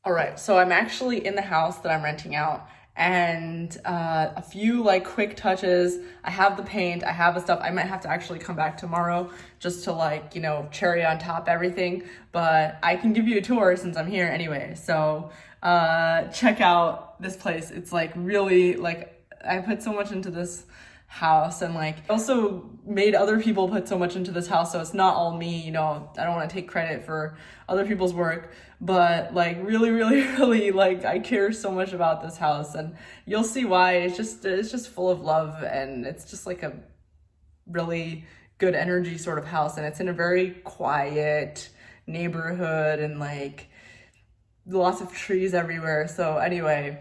All right, so I'm actually in the house that I'm renting out, and a few like quick touches. I have the paint, I have the stuff. I might have to actually come back tomorrow just to like, cherry on top everything, but I can give you a tour since I'm here anyway. So check out this place. It's like really like I put so much into this house, and like also made other people put so much into this house, so it's not all me. I don't want to take credit for other people's work, but like really really like I care so much about this house, and you'll see why. It's just full of love, and it's just like a really good energy sort of house, and it's in a very quiet neighborhood, and like lots of trees everywhere. So anyway,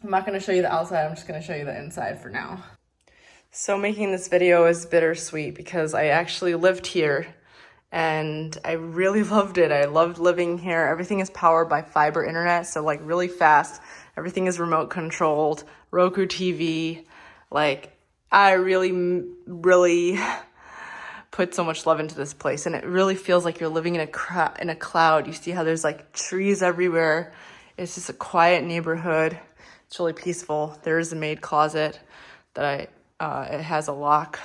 I'm not going to show you the outside, I'm just going to show you the inside for now. So making this video is bittersweet because I actually lived here and I really loved it. I loved living here. Everything is powered by fiber internet, so like really fast. Everything is remote controlled, Roku TV. Like I really put so much love into this place, and it really feels like you're living in a cloud. You see how there's like trees everywhere. It's just a quiet neighborhood. It's really peaceful. There is a maid closet that it has a lock,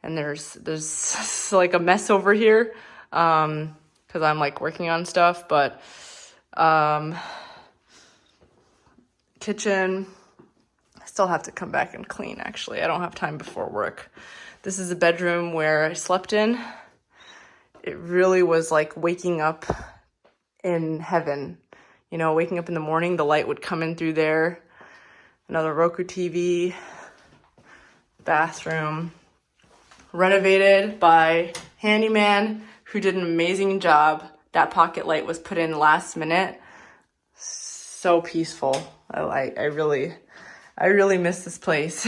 and there's like a mess over here because I'm like working on stuff, but kitchen, I still have to come back and clean. Actually, I don't have time before work. This is a bedroom where I slept in. It really was like waking up in heaven. Waking up in the morning, the light would come in through there. Another Roku TV, bathroom, renovated by handyman who did an amazing job. That pocket light was put in last minute. So peaceful. I really miss this place.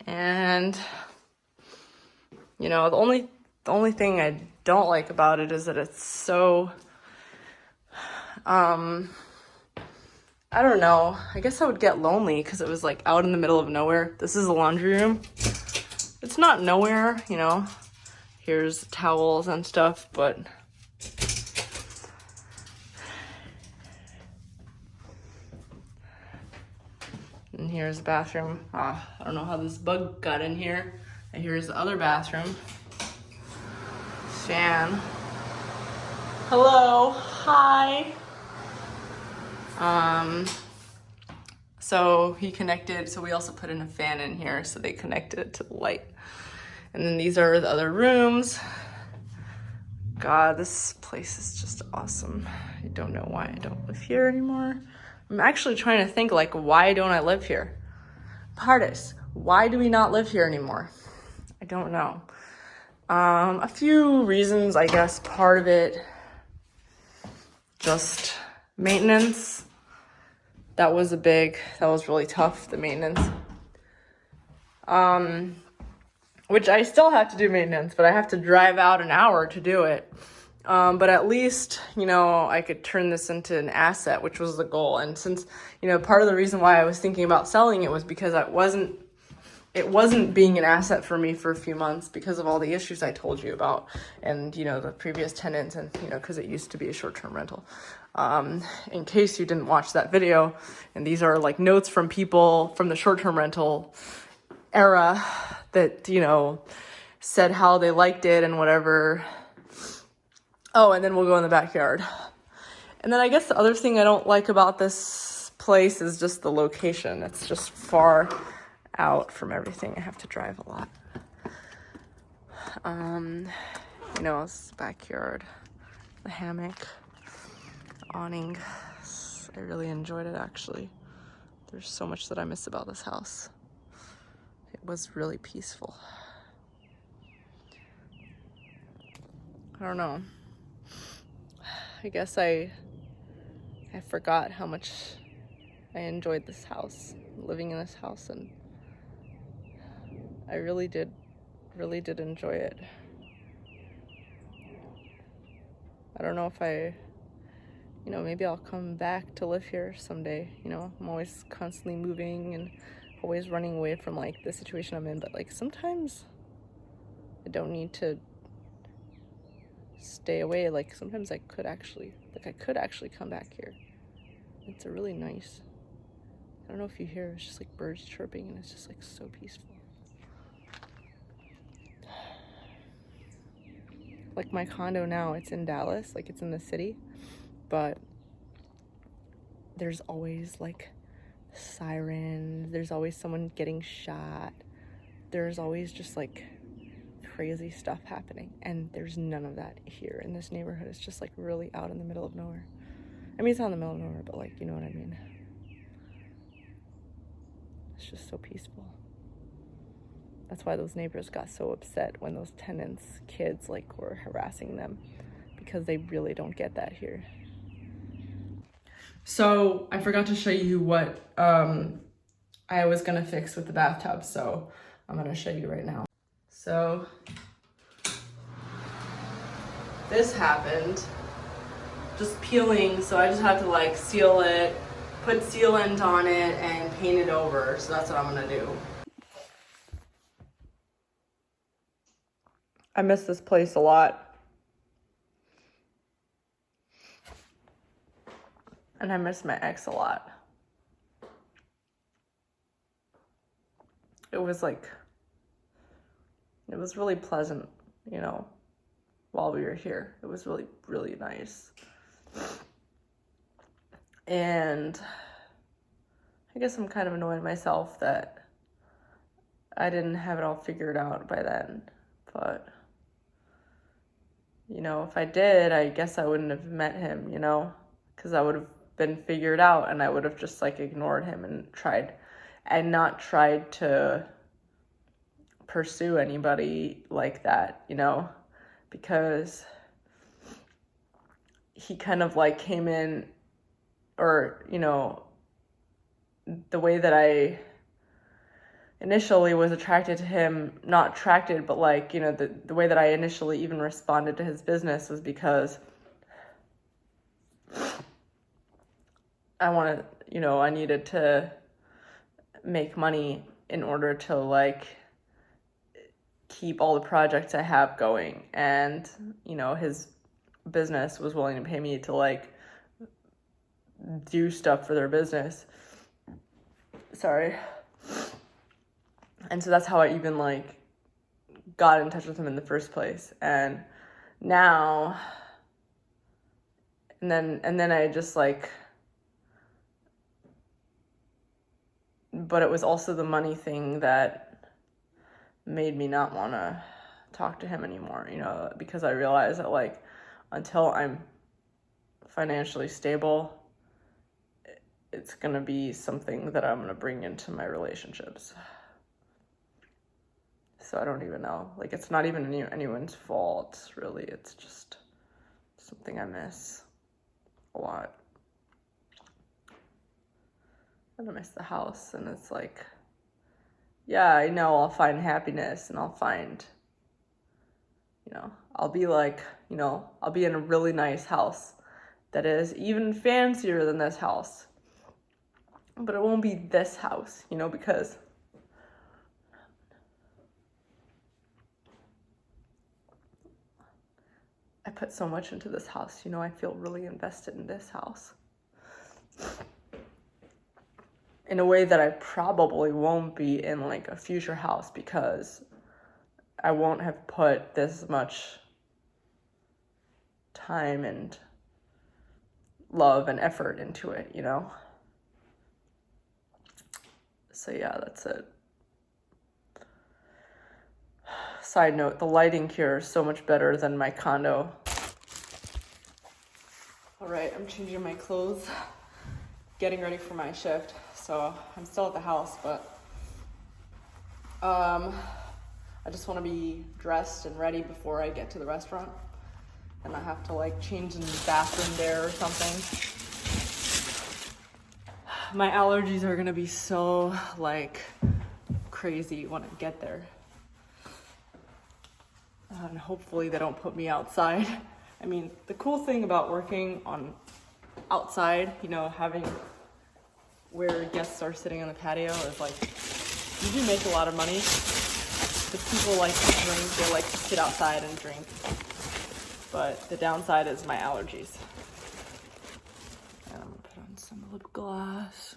And the only thing I don't like about it is that it's so I don't know. I guess I would get lonely because it was like out in the middle of nowhere. This is a laundry room. It's not nowhere, Here's towels and stuff, but and here's the bathroom. I don't know how this bug got in here. And here's the other bathroom. Fan. Hello. Hi. So we also put in a fan in here, so they connected it to the light. And then these are the other rooms. God, this place is just awesome. I don't know why I don't live here anymore. I'm actually trying to think, like, why don't I live here? Pardis, why do we not live here anymore? I don't know. A few reasons, I guess. Part of it, just maintenance. That was really tough, the maintenance. Which I still have to do maintenance, but I have to drive out an hour to do it. But at least, I could turn this into an asset, which was the goal. And since, part of the reason why I was thinking about selling it was because it wasn't being an asset for me for a few months because of all the issues I told you about, and, the previous tenants, and, because it used to be a short-term rental. In case you didn't watch that video, and these are like notes from people from the short-term rental era that, said how they liked it and whatever. Oh, and then we'll go in the backyard. And then I guess the other thing I don't like about this place is just the location. It's just far out from everything. I have to drive a lot. It's the backyard, the hammock, the awning. I really enjoyed it, actually. There's so much that I miss about this house. It was really peaceful. I don't know. I guess I forgot how much I enjoyed this house, living in this house, and I really did enjoy it. I don't know if maybe I'll come back to live here someday. I'm always constantly moving and always running away from like the situation I'm in, but like sometimes I don't need to stay away. Like sometimes I could actually come back here. It's a really nice, I don't know if you hear, it's just like birds chirping and it's just like so peaceful. Like my condo now, it's in Dallas, like it's in the city, but there's always like sirens, there's always someone getting shot, there's always just like crazy stuff happening, and there's none of that here in this neighborhood. It's just like really out in the middle of nowhere. I mean, it's not in the middle of nowhere, but like, you know what I mean. It's just so peaceful. That's why those neighbors got so upset when those tenants' kids like were harassing them, because they really don't get that here. So I forgot to show you what I was gonna fix with the bathtub, so I'm gonna show you right now. So this happened, just peeling, so I just had to like seal it, put sealant on it, and paint it over. So that's what I'm gonna do. I miss this place a lot. And I miss my ex a lot. It was really pleasant, you know, while we were here. It was really, really nice. And I guess I'm kind of annoyed myself that I didn't have it all figured out by then. But, you know, if I did, I guess I wouldn't have met him, you know, because I would have been figured out and I would have just like ignored him and not tried to pursue anybody like that, you know, because he kind of like came in, or, you know, the way that I initially was attracted to him, not attracted, but like, you know, the way that I initially even responded to his business was because I needed to make money in order to like keep all the projects I have going. And, you know, his business was willing to pay me to like do stuff for their business. Sorry. And so that's how I even like got in touch with him in the first place. And now, and then I just like, but it was also the money thing that made me not want to talk to him anymore, you know, because I realized that like until I'm financially stable, it's going to be something that I'm going to bring into my relationships. So I don't even know. Like, it's not even anyone's fault, really. It's just something I miss a lot. And I miss the house, and it's like, yeah, I know I'll find happiness, and I'll find, you know, I'll be like, you know, I'll be in a really nice house that is even fancier than this house. But it won't be this house, you know, because I put so much into this house, you know, I feel really invested in this house. In a way that I probably won't be in like a future house, because I won't have put this much time and love and effort into it, you know? So yeah, that's it. Side note, the lighting here is so much better than my condo. All right, I'm changing my clothes, getting ready for my shift. So I'm still at the house, but I just want to be dressed and ready before I get to the restaurant. And I have to like change in the bathroom there or something. My allergies are gonna be so like crazy when I get there. And hopefully they don't put me outside. I mean, the cool thing about working on outside, you know, having where guests are sitting on the patio is like, you do make a lot of money. The people like to drink, they like to sit outside and drink. but the downside is my allergies. And I'm gonna put on some lip gloss.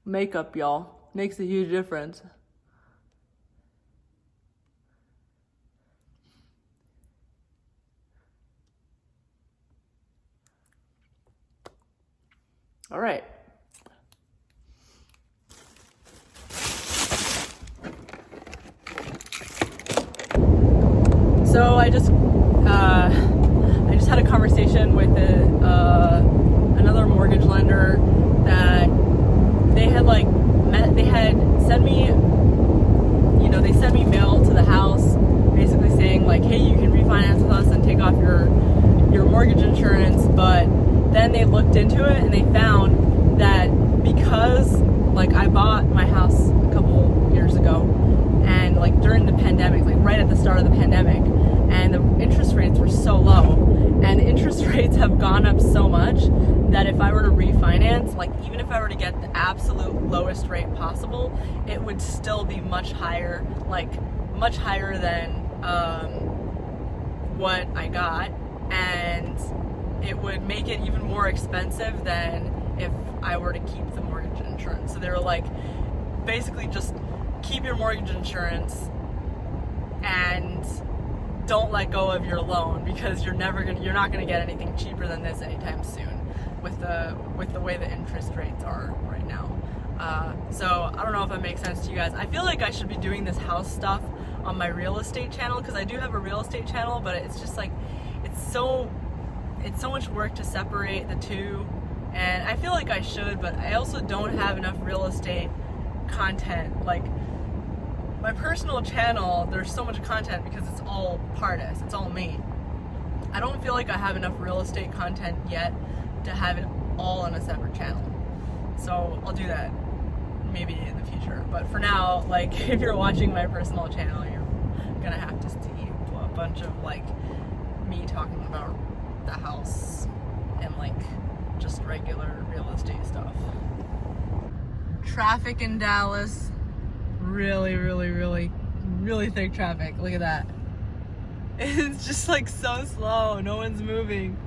Makeup, y'all, makes a huge difference. All right. So I just had a conversation with another mortgage lender that they had sent me, they sent me mail to the house basically saying like, hey, you can refinance with us and take off your mortgage insurance. But then they looked into it and they found that because like I bought my house a couple years ago and like during the pandemic, like right at the start of the pandemic, and the interest rates were so low, and interest rates have gone up so much that if I were to refinance, like even if I were to get the absolute lowest rate possible, it would still be much higher, like much higher than what I got, and it would make it even more expensive than if I were to keep the mortgage insurance. So they were like, basically just keep your mortgage insurance and don't let go of your loan, because you're not gonna get anything cheaper than this anytime soon with the way the interest rates are right now. So I don't know if that makes sense to you guys. I feel like I should be doing this house stuff on my real estate channel, because I do have a real estate channel, but it's just like it's so much work to separate the two, and I feel like I should, but I also don't have enough real estate content. Like my personal channel, there's so much content because it's all Partis, it's all me. I don't feel like I have enough real estate content yet to have it all on a separate channel. So I'll do that maybe in the future. But for now, like if you're watching my personal channel, you're gonna have to see a bunch of like me talking about the house and like just regular real estate stuff. Traffic in Dallas. Really thick traffic. Look at that. It's just like so slow. No one's moving.